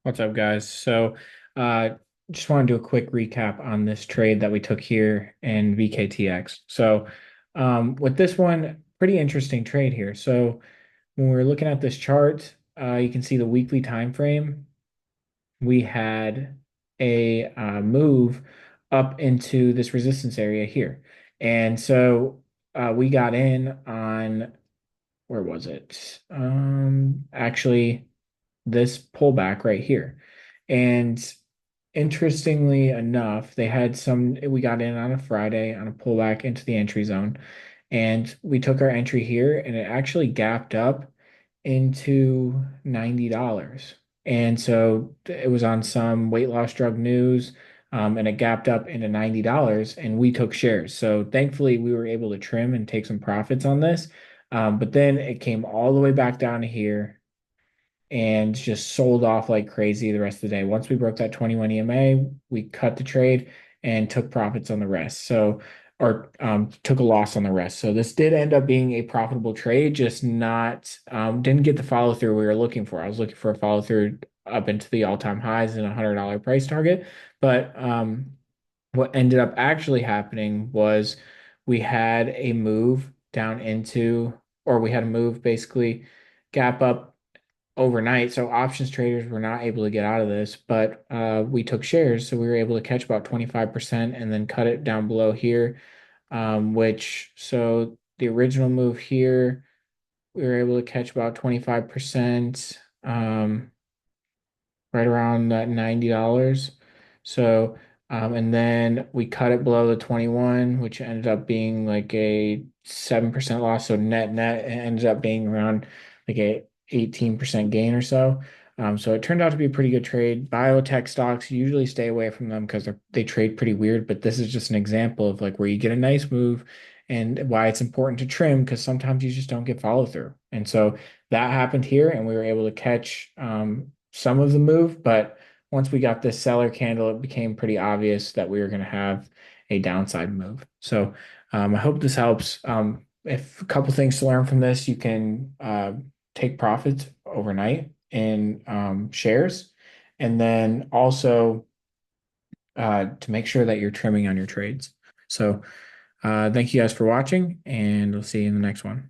What's up, guys? Uh, just want to do a quick recap on this trade that we took here in VKTX. With this one, pretty interesting trade here. So, when we're looking at this chart, you can see the weekly time frame. We had a move up into this resistance area here, and we got in on where was it? Actually, this pullback right here. And interestingly enough, we got in on a Friday on a pullback into the entry zone. And we took our entry here and it actually gapped up into $90. And so it was on some weight loss drug news, and it gapped up into $90 and we took shares. So thankfully we were able to trim and take some profits on this. But then it came all the way back down to here and just sold off like crazy the rest of the day. Once we broke that 21 EMA, we cut the trade and took profits on the rest. Took a loss on the rest. So this did end up being a profitable trade, just not didn't get the follow through we were looking for. I was looking for a follow through up into the all-time highs and $100 price target, but what ended up actually happening was we had a move down into, or we had a move basically gap up overnight. So options traders were not able to get out of this, but we took shares. So we were able to catch about 25% and then cut it down below here. So the original move here, we were able to catch about 25%, right around that $90. And then we cut it below the 21, which ended up being like a 7% loss. So net, it ended up being around like a 18% gain or so. So it turned out to be a pretty good trade. Biotech stocks, you usually stay away from them because they trade pretty weird, but this is just an example of like where you get a nice move and why it's important to trim because sometimes you just don't get follow through. And so that happened here, and we were able to catch some of the move, but once we got this seller candle, it became pretty obvious that we were going to have a downside move. I hope this helps. If a couple things to learn from this, you can take profits overnight in shares, and then also to make sure that you're trimming on your trades. Thank you guys for watching, and we'll see you in the next one.